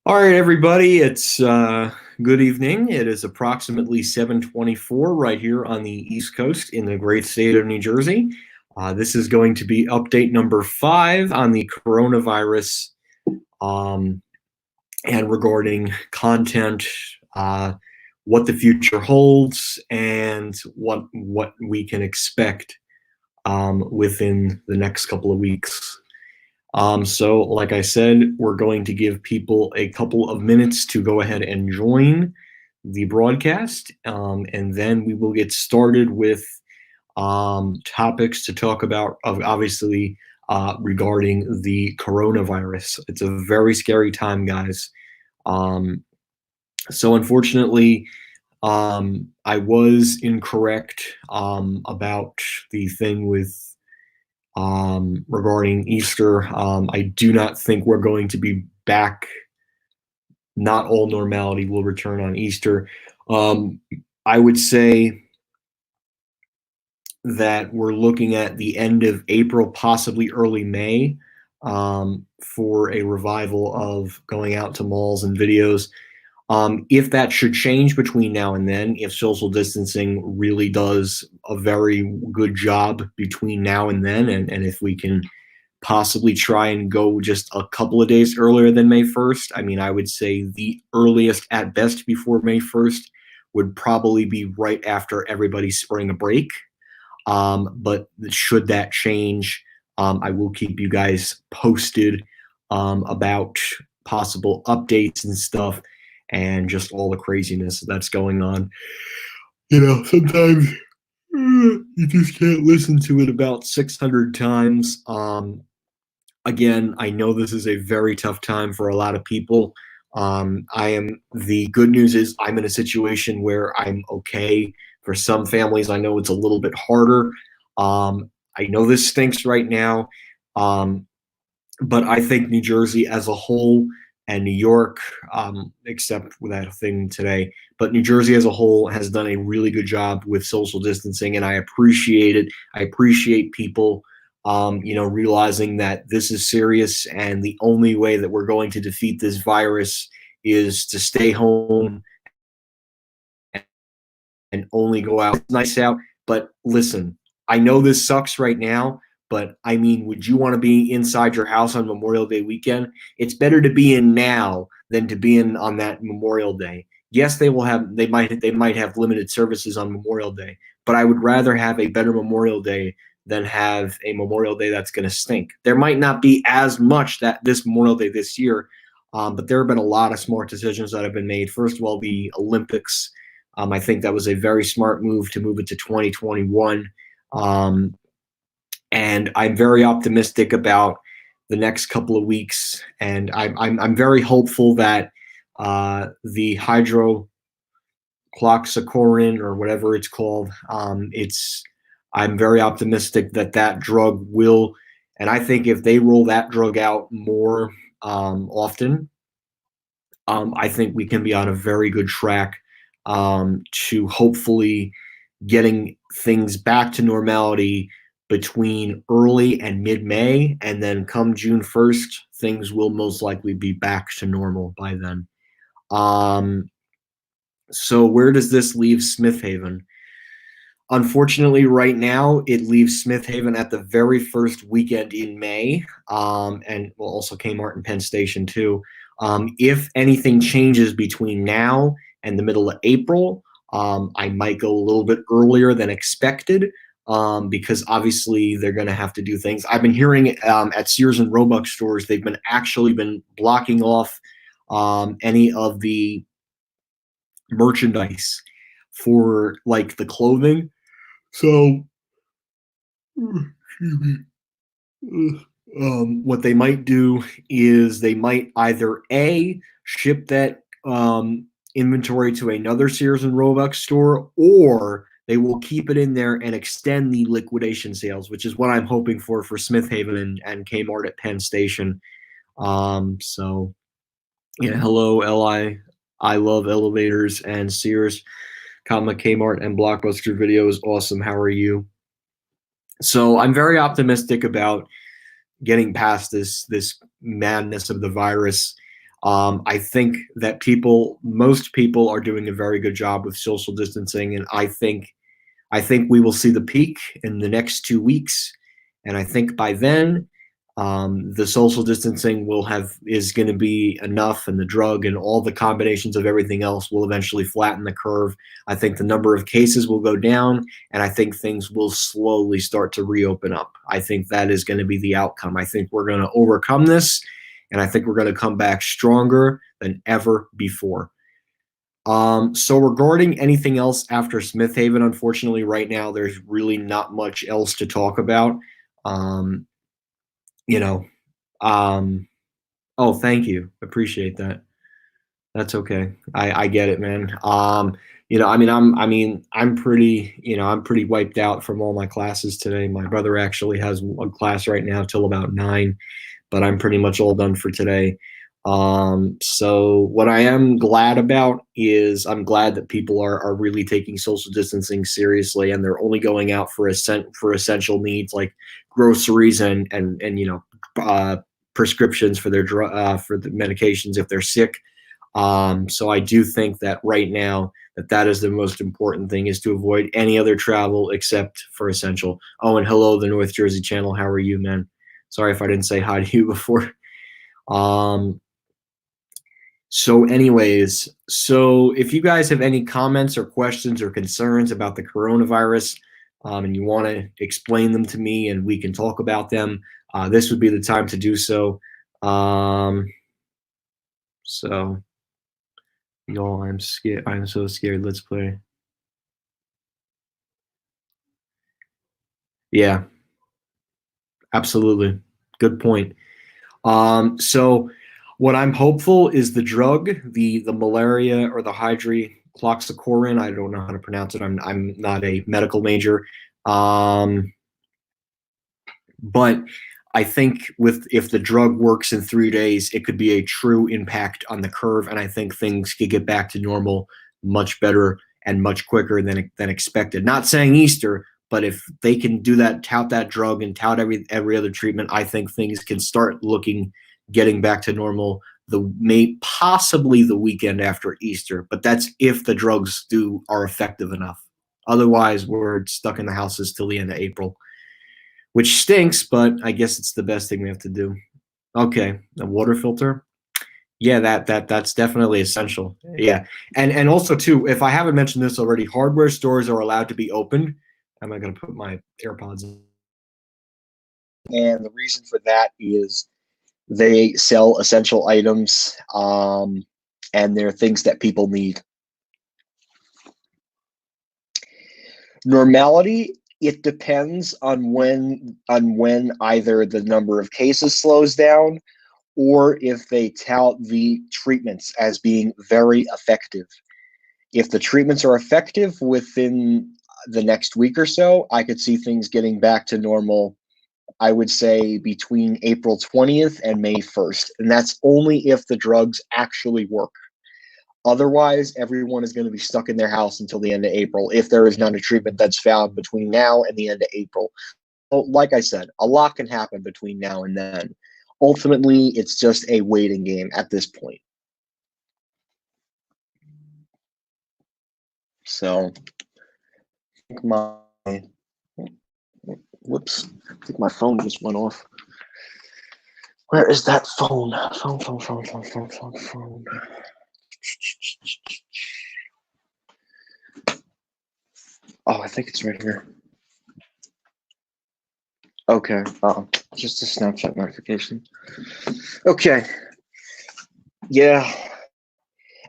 All right, everybody, it's good evening. It is approximately 7:24 right here on the East Coast in the great state of New Jersey. This is going to be update number 5 on the coronavirus um, and regarding content, what the future holds, and what we can expect within the next couple of weeks. So, like I said, we're going to give people a couple of minutes to go ahead and join the broadcast, and then we will get started with topics to talk about, obviously, regarding the coronavirus. It's a very scary time, guys. Um, so, unfortunately, I was incorrect about the thing with regarding Easter. I do not think we're going to be back. Not all normality will return on Easter. Um, I would say that we're looking at the end of April, possibly early May, for a revival of going out to malls and videos. If that should change between now and then, if social distancing really does a very good job between now and then, and if we can possibly try and go just a couple of days earlier than May 1st, I mean, I would say the earliest at best before May 1st would probably be right after everybody's spring a break. But should that change, I will keep you guys posted about possible updates and stuff and just all the craziness that's going on. Sometimes you just can't listen to it about 600 times. Again, I know this is a very tough time for a lot of people. The good news is I'm in a situation where I'm okay. For some families, I know it's a little bit harder. I know this stinks right now, but I think New Jersey as a whole and New York, except with that thing today, but New Jersey as a whole has done a really good job with social distancing, and I appreciate it. I appreciate people realizing that this is serious, and the only way that we're going to defeat this virus is to stay home and only go out. It's nice out, but listen, I know this sucks right now, but I mean, would you want to be inside your house on Memorial Day weekend? It's better to be in now than to be in on that Memorial Day. Yes, they might have limited services on Memorial Day, but I would rather have a better Memorial Day than have a Memorial Day that's going to stink. There might not be as much that this Memorial Day this year, but there have been a lot of smart decisions that have been made. First of all, the Olympics. I think that was a very smart move to move it to 2021. And I'm very optimistic about the next couple of weeks, and I'm very hopeful that the hydroxychloroquine or whatever it's called, I'm very optimistic that that drug will, and I think if they roll that drug out more often, I think we can be on a very good track to hopefully getting things back to normality between early and mid-May, and then come June 1st, things will most likely be back to normal by then. So where does this leave Smith Haven? Unfortunately, right now, it leaves Smith Haven at the very first weekend in May, and well, also Kmart and Penn Station too. If anything changes between now and the middle of April, I might go a little bit earlier than expected, because obviously they're going to have to do things. I've been hearing at Sears and Roebuck stores, they've been blocking off any of the merchandise for like the clothing. So, what they might do is they might either A, ship that inventory to another Sears and Roebuck store, or they will keep it in there and extend the liquidation sales, which is what I'm hoping for Smith Haven and Kmart at Penn Station. So, yeah, hello, LI. I love elevators and Sears, Kmart, and Blockbuster Video is awesome. How are you? So I'm very optimistic about getting past this madness of the virus. I think that most people are doing a very good job with social distancing, and I think we will see the peak in the next 2 weeks, and I think by then, the social distancing is going to be enough, and the drug and all the combinations of everything else will eventually flatten the curve. I think the number of cases will go down, and I think things will slowly start to reopen up. I think that is going to be the outcome. I think we're going to overcome this, and I think we're going to come back stronger than ever before. So regarding anything else after Smith Haven, unfortunately, right now there's really not much else to talk about. Um, you know, um, oh, thank you, appreciate that. That's okay. I get it, man. I'm pretty wiped out from all my classes today. My brother actually has one class right now till about 9, but I'm pretty much all done for today. So what I am glad about is I'm glad that people are really taking social distancing seriously, and they're only going out for essential needs like groceries and prescriptions for for the medications if they're sick. So I do think that right now that is the most important thing, is to avoid any other travel except for essential. Oh, and hello, the North Jersey channel. How are you, man? Sorry if I didn't say hi to you before. So anyways, if you guys have any comments or questions or concerns about the coronavirus, and you want to explain them to me and we can talk about them, this would be the time to do so. So y'all, I'm scared. I'm so scared. Let's play. Yeah, absolutely. Good point. So what I'm hopeful is the drug, the malaria or the hydroxychloroquine. I don't know how to pronounce it. I'm not a medical major. But I think if the drug works in 3 days, it could be a true impact on the curve, and I think things could get back to normal much better and much quicker than expected. Not saying Easter, but if they can do that, tout that drug and tout every other treatment, I think things can start getting back to normal possibly the weekend after Easter. But that's if the drugs are effective enough. Otherwise, we're stuck in the houses till the end of April, which stinks, but I guess it's the best thing we have to do. Okay, a water filter. Yeah, that's definitely essential. Yeah, and also too, if I haven't mentioned this already, hardware stores are allowed to be opened. Am I going to put my AirPods in? And the reason for that is they sell essential items, and they're things that people need. Normality, it depends on when either the number of cases slows down or if they tout the treatments as being very effective. If the treatments are effective within the next week or so, I could see things getting back to normal, I would say between April 20th and May 1st. And that's only if the drugs actually work. Otherwise, everyone is going to be stuck in their house until the end of April if there is not a treatment that's found between now and the end of April. So, like I said, a lot can happen between now and then. Ultimately, it's just a waiting game at this point. So, whoops, I think my phone just went off. Where is that phone? Phone. Oh, I think it's right here. Okay, just a Snapchat notification. Okay, yeah,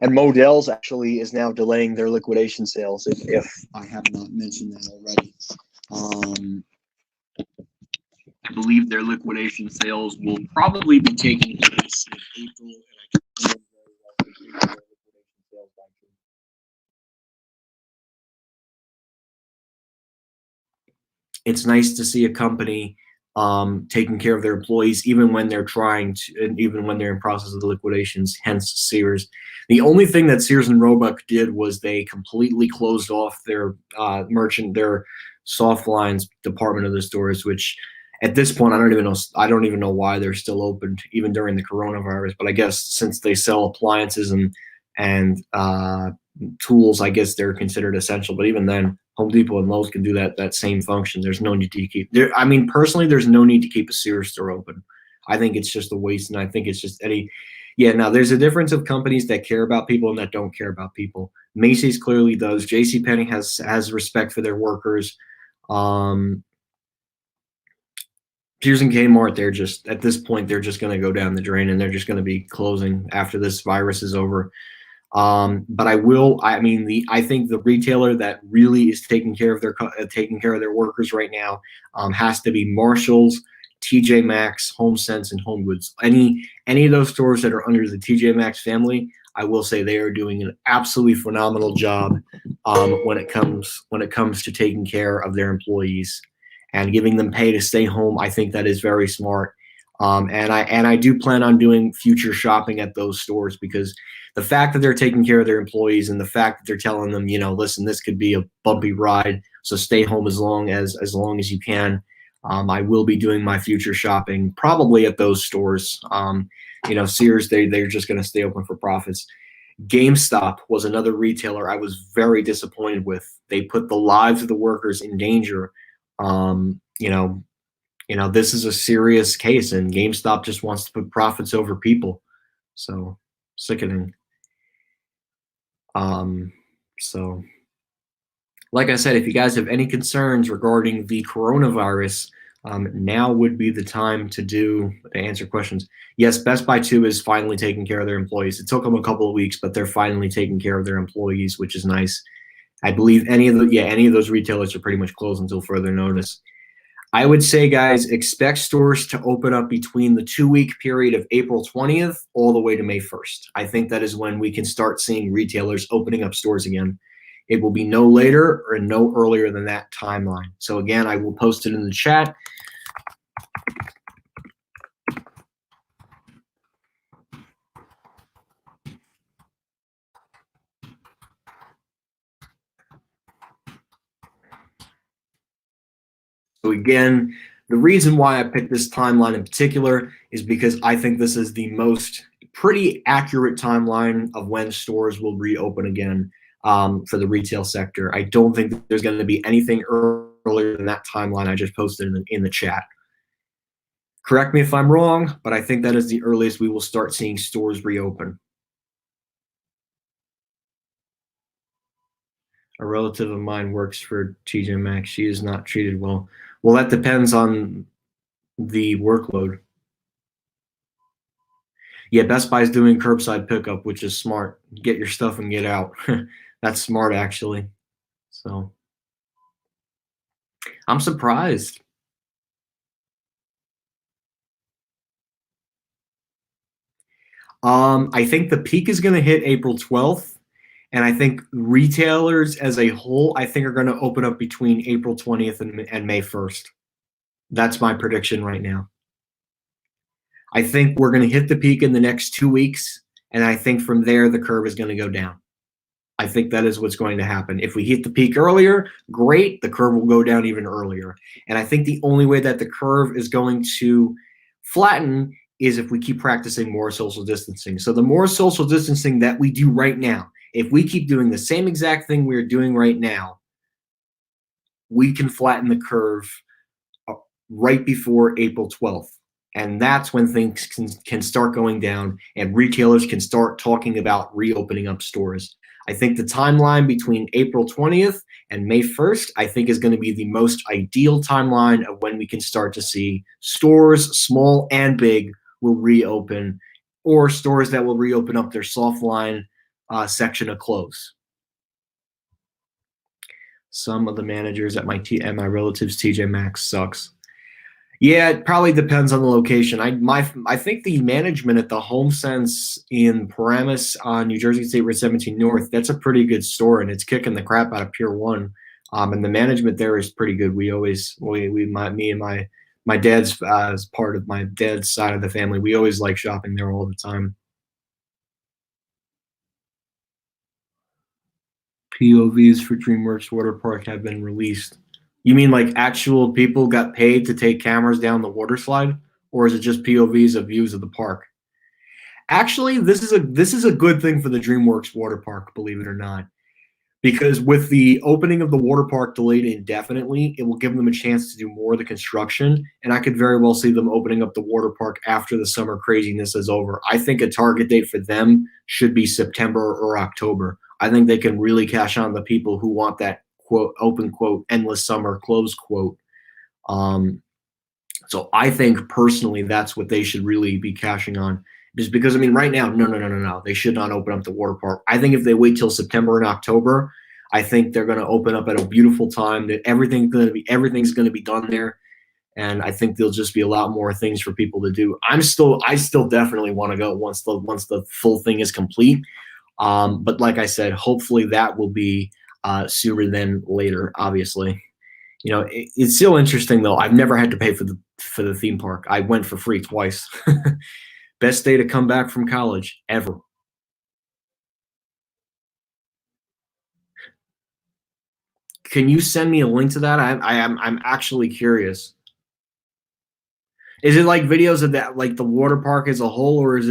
and Modell's actually is now delaying their liquidation sales, if I have not mentioned that already. I believe their liquidation sales will probably be taking place in April, and I can see them very well completing their liquidation sales by June. It's nice to see a company taking care of their employees, even when they're even when they're in process of the liquidations, hence Sears. The only thing that Sears and Roebuck did was they completely closed off their soft lines department of the stores, which At this point, I don't even know. I don't even know why they're still open, even during the coronavirus. But I guess since they sell appliances and tools, I guess they're considered essential. But even then, Home Depot and Lowe's can do that same function. There's no need to keep there. I mean, personally, there's no need to keep a Sears store open. I think it's just a waste, and I think it's just any. Yeah, now there's a difference of companies that care about people and that don't care about people. Macy's clearly does. JCPenney has respect for their workers. Um, Sears and Kmart, they're just at this point they're just going to go down the drain and they're just going to be closing after this virus is over. But I mean, I think the retailer that really is taking care of their workers right now has to be Marshalls, TJ Maxx, HomeSense, and HomeGoods. Any of those stores that are under the TJ Maxx family, I will say they are doing an absolutely phenomenal job when it comes to taking care of their employees and giving them pay to stay home. I think that is very smart. And I do plan on doing future shopping at those stores because the fact that they're taking care of their employees and the fact that they're telling them, listen, this could be a bumpy ride, so stay home as long as you can. I will be doing my future shopping probably at those stores. Sears, they're just going to stay open for profits. GameStop was another retailer I was very disappointed with. They put the lives of the workers in danger. This is a serious case, and GameStop just wants to put profits over people. So sickening. So, like I said, if you guys have any concerns regarding the coronavirus, now would be the time to answer questions. Yes, Best Buy too is finally taking care of their employees. It took them a couple of weeks, but they're finally taking care of their employees, which is nice. I believe any of those retailers are pretty much closed until further notice. I would say, guys, expect stores to open up between the 2-week period of April 20th all the way to May 1st. I think that is when we can start seeing retailers opening up stores again. It will be no later or no earlier than that timeline. So again, I will post it in the chat. So again, the reason why I picked this timeline in particular is because I think this is the most pretty accurate timeline of when stores will reopen again for the retail sector. I don't think there's going to be anything earlier than that timeline I just posted in the chat. Correct me if I'm wrong, but I think that is the earliest we will start seeing stores reopen. A relative of mine works for TJ Maxx. She is not treated well. Well, that depends on the workload. Yeah, Best Buy is doing curbside pickup, which is smart. Get your stuff and get out. That's smart, actually. So I'm surprised. I think the peak is going to hit April 12th, and I think retailers as a whole, I think, are going to open up between April 20th and May 1st. That's my prediction right now. I think we're going to hit the peak in the next 2 weeks, and I think from there the curve is going to go down. I think that is what's going to happen. If we hit the peak earlier, great, the curve will go down even earlier. And I think the only way that the curve is going to flatten is if we keep practicing more social distancing. So the more social distancing that we do right now, if we keep doing the same exact thing we're doing right now, we can flatten the curve right before April 12th. And that's when things can start going down and retailers can start talking about reopening up stores. I think the timeline between April 20th and May 1st, I think, is going to be the most ideal timeline of when we can start to see stores, small and big, will reopen, or stores that will reopen up their soft line section of close. Some of the managers at my relatives' TJ Maxx sucks. Yeah, it probably depends on the location. I think the management at the HomeSense in Paramus on New Jersey State Route 17 North, that's a pretty good store, and it's kicking the crap out of Pier 1. And the management there is pretty good. Me and my dad's as part of my dad's side of the family, we always like shopping there all the time. POVs for DreamWorks Water Park have been released. You mean like actual people got paid to take cameras down the water slide, or is it just POVs of views of the park? Actually, this is a good thing for the DreamWorks water park, believe it or not, because with the opening of the water park delayed indefinitely, it will give them a chance to do more of the construction, and I could very well see them opening up the water park after the summer craziness is over. I think a target date for them should be September or October. I think they can really cash on the people who want that quote open quote endless summer close quote. Um, so I think personally that's what they should really be cashing on. Just because I mean, right now, no, no, no, no, no. They should not open up the water park. I think if they wait till September and October, I think they're going to open up at a beautiful time. That everything's going to be done there, and I think there'll just be a lot more things for people to do. I still definitely want to go once the full thing is complete. But like I said, hopefully that will be sooner than later. Obviously, it's still interesting though. I've never had to pay for the theme park. I went for free twice. Best day to come back from college ever. Can you send me a link to that? I'm actually curious. Is it like videos of that, like the water park as a whole, or is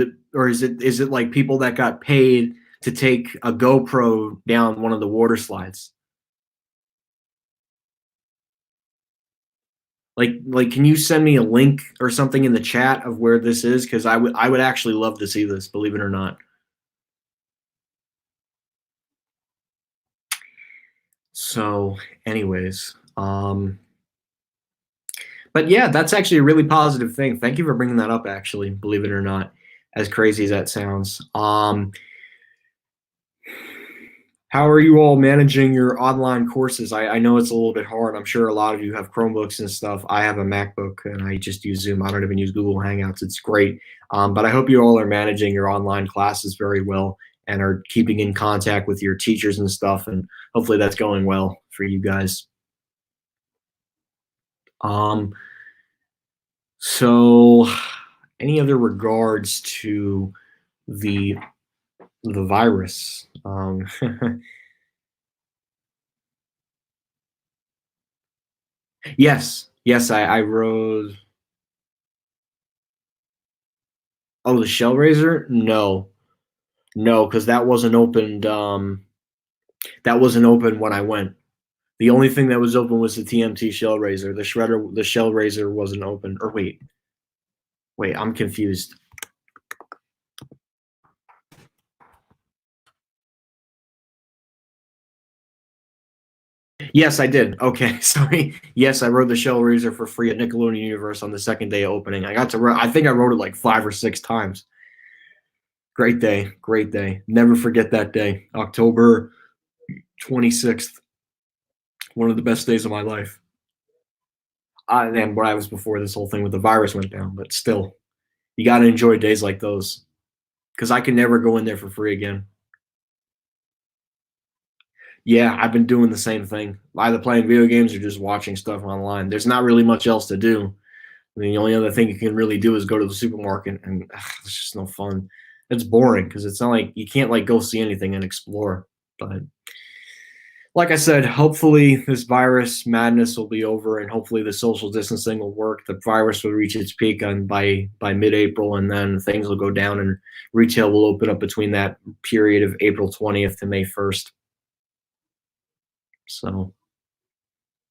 it like people that got paid to take a GoPro down one of the water slides? Can you send me a link or something in the chat of where this is? Because I would actually love to see this, believe it or not. So, anyways, but yeah, that's actually a really positive thing. Thank you for bringing that up. Actually, believe it or not, as crazy as that sounds. How are you all managing your online courses? I know it's a little bit hard. I'm sure a lot of you have Chromebooks and stuff. I have a MacBook and I just use Zoom. I don't even use Google Hangouts. It's great. But I hope you all are managing your online classes very well and are keeping in contact with your teachers and stuff. And hopefully that's going well for you guys. So any other regards to the virus? Yes, I rode. Oh, the Shellraiser? No, because that wasn't opened. That wasn't open when I went. The only thing that was open was the TMT Shellraiser. The Shellraiser wasn't open. Or wait, I'm confused. Yes, I did. Okay, sorry. Yes, I rode the Shellraiser for free at Nickelodeon Universe on the second day of opening. I think I rode it like 5 or 6 times. Great day, great day. Never forget that day. October 26th. One of the best days of my life. And what I was before this whole thing with the virus went down, but still, you got to enjoy days like those because I can never go in there for free again. Yeah, I've been doing the same thing, either playing video games or just watching stuff online. There's not really much else to do. I mean, the only other thing you can really do is go to the supermarket, and it's just no fun. It's boring because it's not like you can't like go see anything and explore. But like I said, hopefully this virus madness will be over, and hopefully the social distancing will work. The virus will reach its peak by mid-April, and then things will go down, and retail will open up between that period of April 20th to May 1st. So,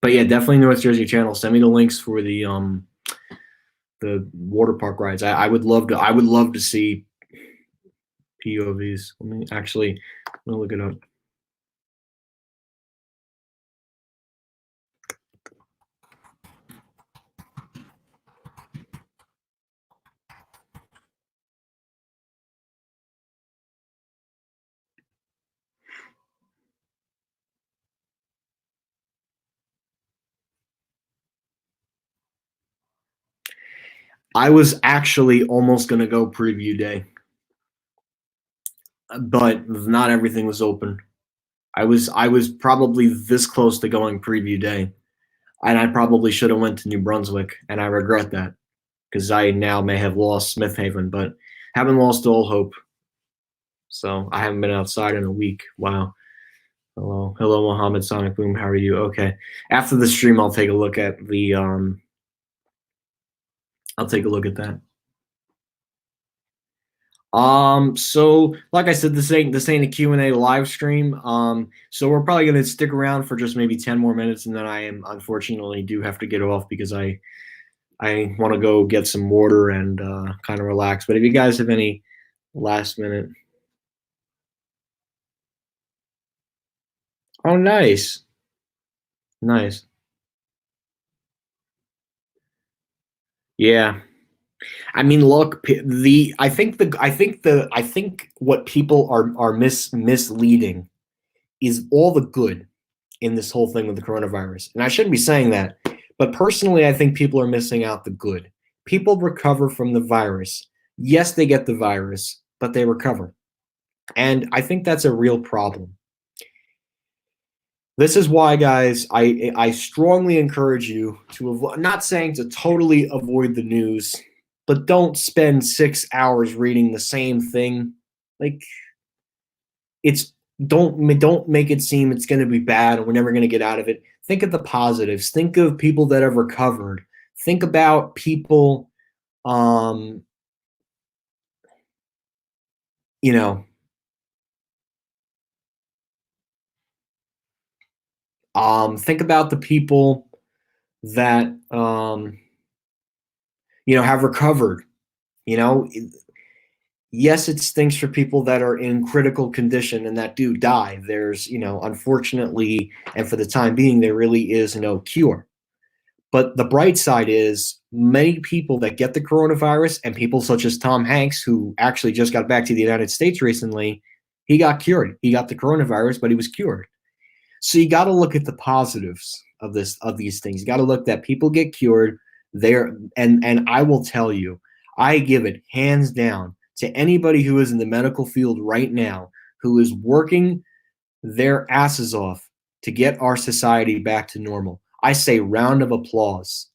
but yeah, definitely North Jersey Channel. Send me the links for the water park rides. I would love to. I would love to see POVs. Let me look it up. I was actually almost gonna go preview day, but not everything was open. I was probably this close to going preview day, and I probably should have went to New Brunswick, and I regret that because I now may have lost Smith Haven, but haven't lost all hope. So I haven't been outside in a week. Wow. Hello, hello, Mohammed Sonic Boom. How are you? Okay. After the stream, I'll take a look at the. I'll take a look at that. So like I said, this ain't a Q&A live stream. So we're probably gonna stick around for just maybe 10 more minutes, and then I am unfortunately do have to get off because I want to go get some water and kind of relax. But if you guys have any last minute, oh, nice, nice, yeah. I mean, look, the I think what people are misleading is all the good in this whole thing with the coronavirus. And I shouldn't be saying that, but personally, I think people are missing out the good. People recover from the virus. Yes, they get the virus, but they recover. And I think that's a real problem. This is why, guys, I strongly encourage you to avoid, not saying to totally avoid the news, but don't spend 6 hours reading the same thing. Like, it's don't make it seem it's going to be bad and we're never going to get out of it. Think of the positives. Think of people that have recovered. Think about people, um, you know, think about the people that have recovered. You know, yes, it stinks for people that are in critical condition and that do die. There's, unfortunately, and for the time being, there really is no cure. But the bright side is many people that get the coronavirus and people such as Tom Hanks, who actually just got back to the United States recently, he got cured. He got the coronavirus, but he was cured. So you got to look at the positives of these things. You got to look that people get cured there, and I will tell you, I give it hands down to anybody who is in the medical field right now who is working their asses off to get our society back to normal. I say round of applause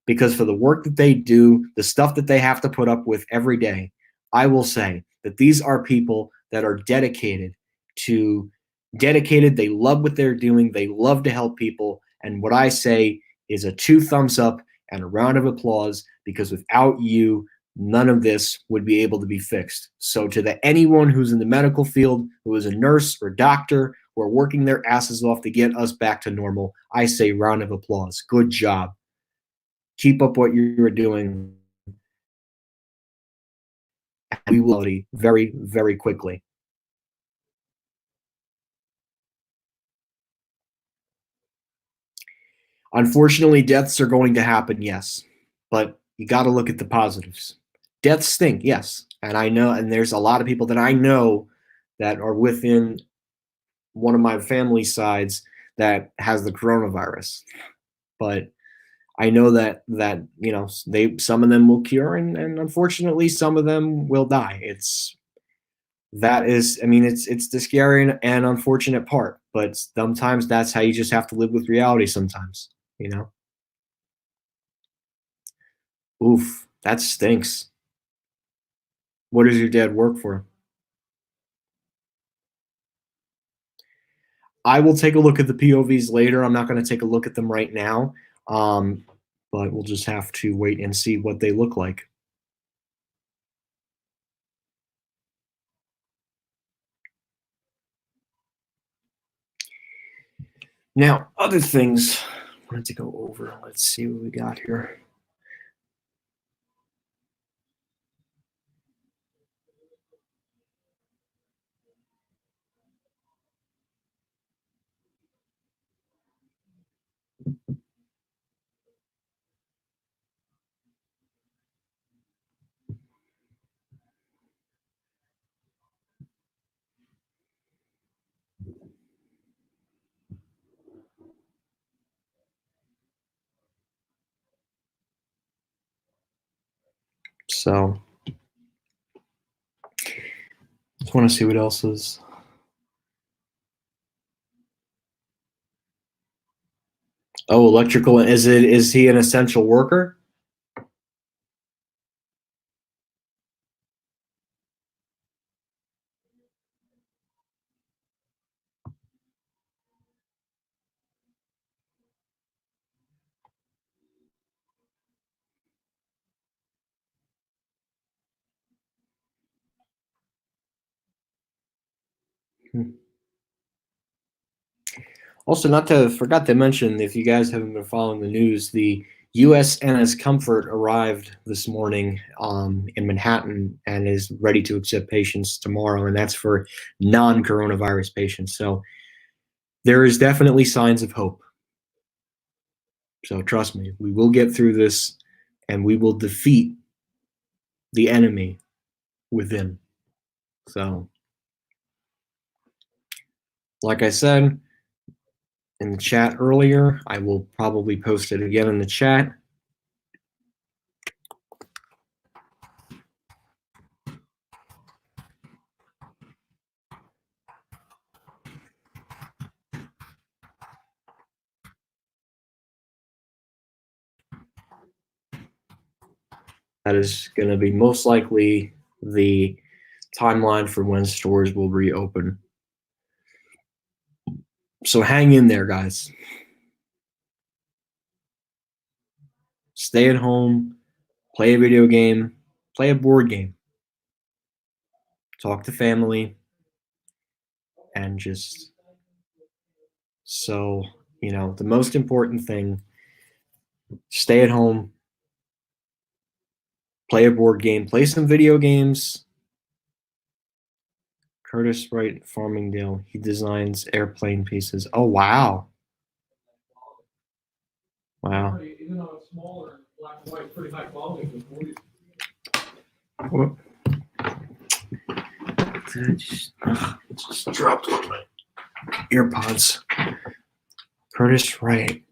because for the work that they do, the stuff that they have to put up with every day, I will say that these are people that are dedicated. They love what they're doing. They love to help people. And what I say is a 2 thumbs up and a round of applause because without you, none of this would be able to be fixed. So to anyone who's in the medical field, who is a nurse or doctor, who are working their asses off to get us back to normal, I say round of applause. Good job. Keep up what you're doing. We will very, very quickly. Unfortunately, deaths are going to happen, yes, but you got to look at the positives. Deaths stink, yes, and I know, and there's a lot of people that I know that are within one of my family sides that has the coronavirus, but I know that they some of them will cure, and unfortunately some of them will die. It's the scary and unfortunate part, but sometimes that's how you just have to live with reality sometimes, you know. Oof, that stinks. What does your dad work for? I will take a look at the POVs later. I'm not going to take a look at them right now, um, but we'll just have to wait and see what they look like. Now, other things I wanted to go over. Let's see what we got here. So, just want to see what else is. Oh, electrical. Is he an essential worker? Also, forgot to mention, if you guys haven't been following the news, the USNS Comfort arrived this morning in Manhattan and is ready to accept patients tomorrow, and that's for non-coronavirus patients. So there is definitely signs of hope. So trust me, we will get through this, and we will defeat the enemy within. So, like I said in the chat earlier, I will probably post it again in the chat. That is going to be most likely the timeline for when stores will reopen. So hang in there, guys. Stay at home, play a video game, play a board game, talk to family, and just so, the most important thing, stay at home, play a board game, play some video games. Curtis Wright, Farmingdale, he designs airplane pieces. Oh, wow. Wow. Even though it's smaller, black and white, pretty high quality. Whoop. Just dropped one of my earpods. Curtis Wright.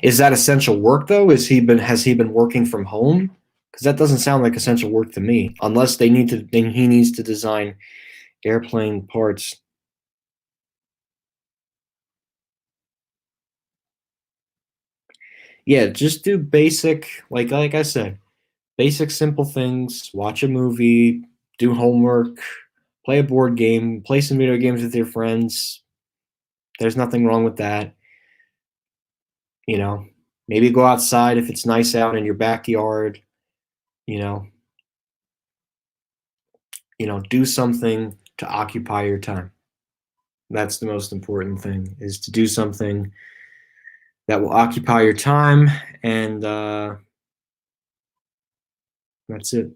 Is that essential work though? Has he been working from home? Because that doesn't sound like essential work to me. Unless then he needs to design airplane parts. Yeah, just do basic, like I said, basic simple things. Watch a movie, do homework, play a board game, play some video games with your friends. There's nothing wrong with that. Maybe go outside if it's nice out in your backyard. Do something to occupy your time. That's the most important thing, is to do something that will occupy your time, and that's it.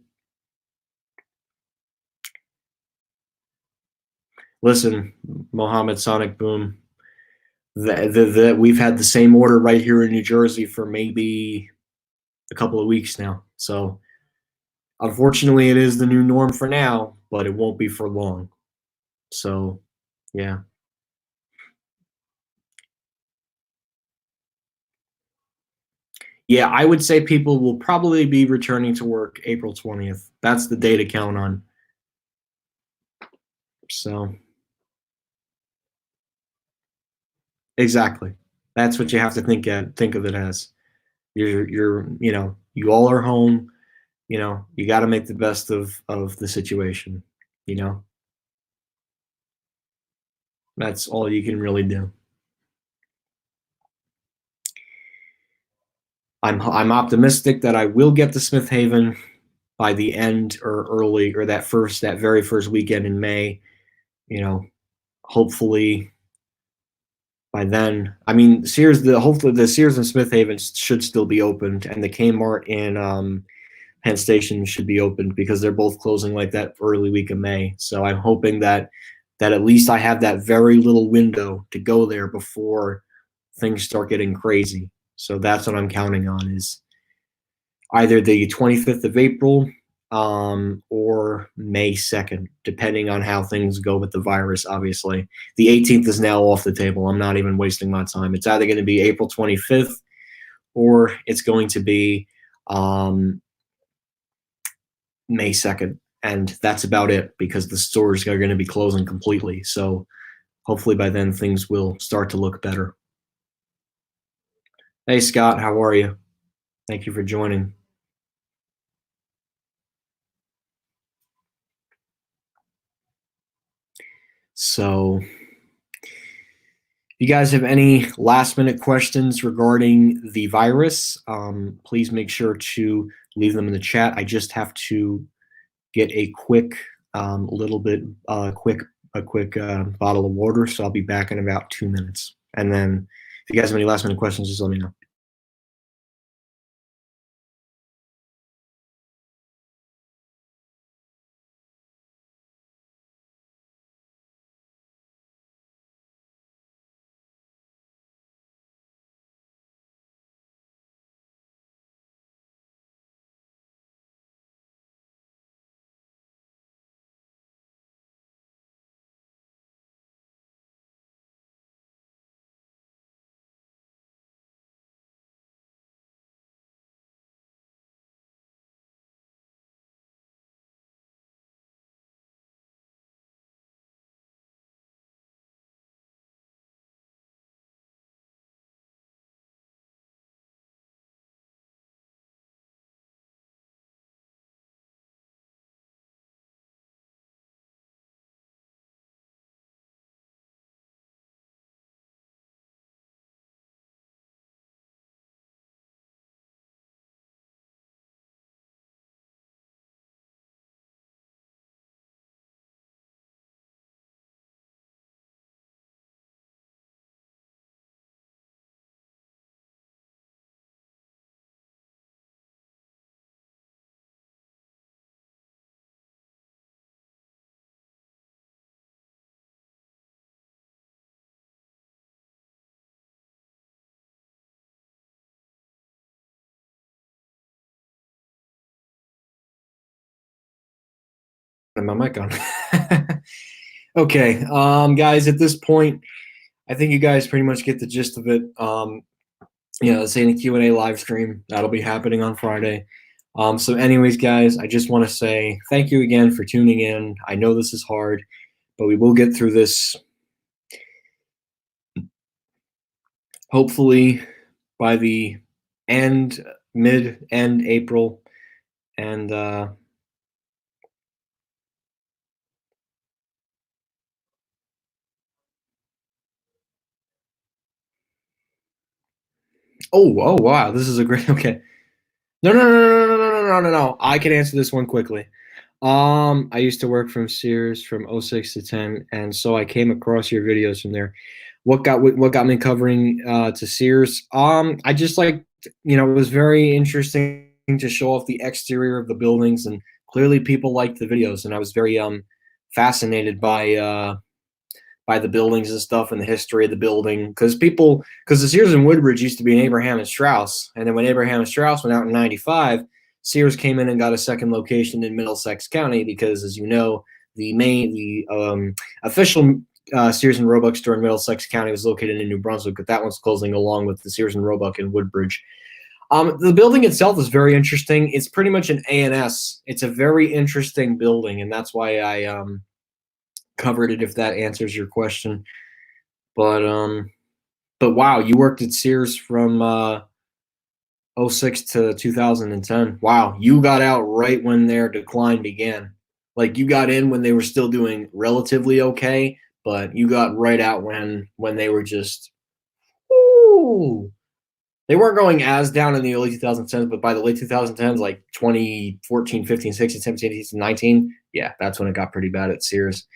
Listen, Mohammed Sonic Boom, we've had the same order right here in New Jersey for maybe a couple of weeks now. So unfortunately, it is the new norm for now, but it won't be for long. So, yeah. Yeah, I would say people will probably be returning to work April 20th. That's the day to count on. So, exactly. That's what you have to think of it as. You all are home, you got to make the best of the situation, That's all you can really do. I'm optimistic that I will get to Smith Haven by the end or early, or that very first weekend in May. Hopefully by then. I mean, hopefully the Sears and Smith Haven should still be opened, and the Kmart in Penn Station should be opened, because they're both closing like that early week of May. So I'm hoping that at least I have that very little window to go there before things start getting crazy. So that's what I'm counting on, is either the 25th of April or May 2nd, depending on how things go with the virus, obviously. The 18th is now off the table. I'm not even wasting my time. It's either going to be April 25th or it's going to be May 2nd. And that's about it, because the stores are going to be closing completely. So hopefully by then things will start to look better. Hey, Scott, how are you? Thank you for joining. So, you guys have any last minute questions regarding the virus, please make sure to leave them in the chat. I just have to get a quick bottle of water, so I'll be back in about 2 minutes. And then if you guys have any last minute questions, just let me know. My mic on. Okay, guys, at this point, I think you guys pretty much get the gist of it. Let's say in the Q&A live stream that'll be happening on Friday. So anyways, guys, I just want to say thank you again for tuning in. I know this is hard, but we will get through this. Hopefully by the mid-end April, and oh wow, this is a great okay. No. I can answer this one quickly. I used to work from Sears from 06 to 10, and so I came across your videos from there. What got me covering to Sears? I just like, it was very interesting to show off the exterior of the buildings, and clearly people liked the videos, and I was very fascinated by the buildings and stuff and the history of the building, because the Sears in Woodbridge used to be an Abraham and Straus, and then when Abraham and Straus went out in '95, Sears came in and got a second location in Middlesex County because, as you know, the official Sears and Roebuck store in Middlesex County was located in New Brunswick, but that one's closing along with the Sears and Roebuck in Woodbridge. The building itself is very interesting. It's pretty much an A&S. It's a very interesting building, and that's why I covered it, if that answers your question. But wow, you worked at Sears from 06 to 2010. Wow, you got out right when their decline began. Like, you got in when they were still doing relatively okay, but you got right out when they were just, ooh. They weren't going as down in the early 2010s, but by the late 2010s, like 2014, 15, 16, 17, 18, 19, yeah, that's when it got pretty bad at Sears.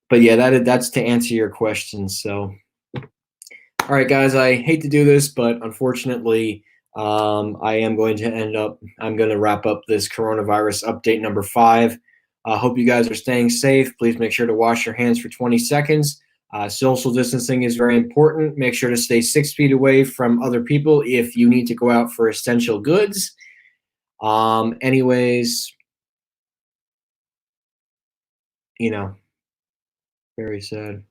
But yeah, that's to answer your question. So, all right, guys, I hate to do this, but unfortunately, I'm going to wrap up this coronavirus update number 5. I hope you guys are staying safe. Please make sure to wash your hands for 20 seconds. Social distancing is very important. Make sure to stay 6 feet away from other people if you need to go out for essential goods. Anyways, very sad.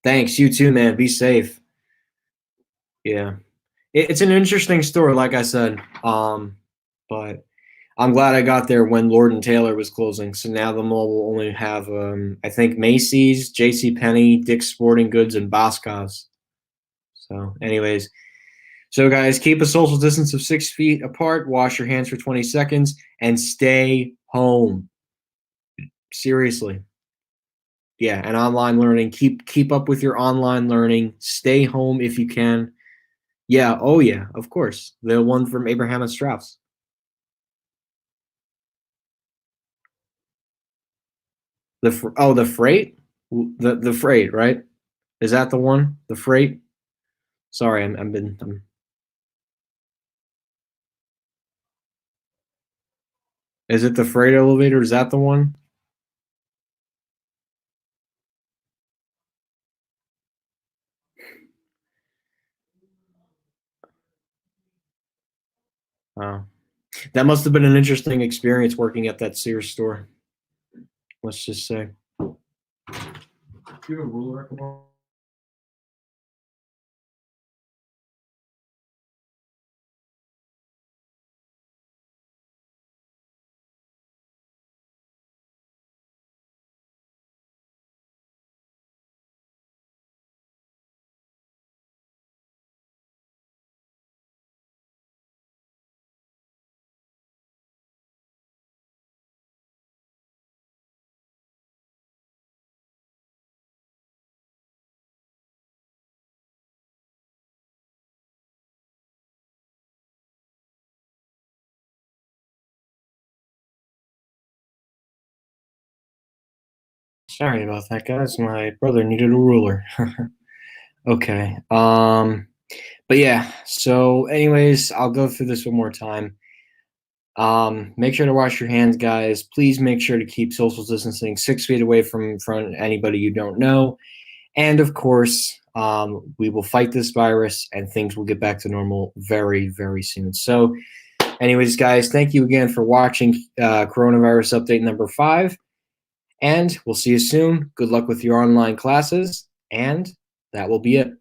Thanks. You too, man. Be safe. Yeah. It's an interesting story, like I said. But I'm glad I got there when Lord and Taylor was closing. So now the mall will only have, I think, Macy's, JCPenney, Dick's Sporting Goods, and Boscov's. So anyways, so guys, keep a social distance of 6 feet apart, wash your hands for 20 seconds, and stay home. Seriously. Yeah, and online learning. Keep up with your online learning. Stay home if you can. Yeah, oh yeah, of course. The one from Abraham and Strauss. The freight? The freight, right? Is that the one? The freight? Sorry, is it the freight elevator? Is that the one? Oh. That must have been an interesting experience working at that Sears store. Let's just say. Do you have a ruler? Sorry about that, guys. My brother needed a ruler. Okay. But yeah, so anyways, I'll go through this one more time. Make sure to wash your hands, guys. Please make sure to keep social distancing 6 feet away from anybody you don't know. And of course, we will fight this virus and things will get back to normal very, very soon. So, anyways, guys, thank you again for watching Coronavirus Update number 5. And we'll see you soon. Good luck with your online classes. And that will be it.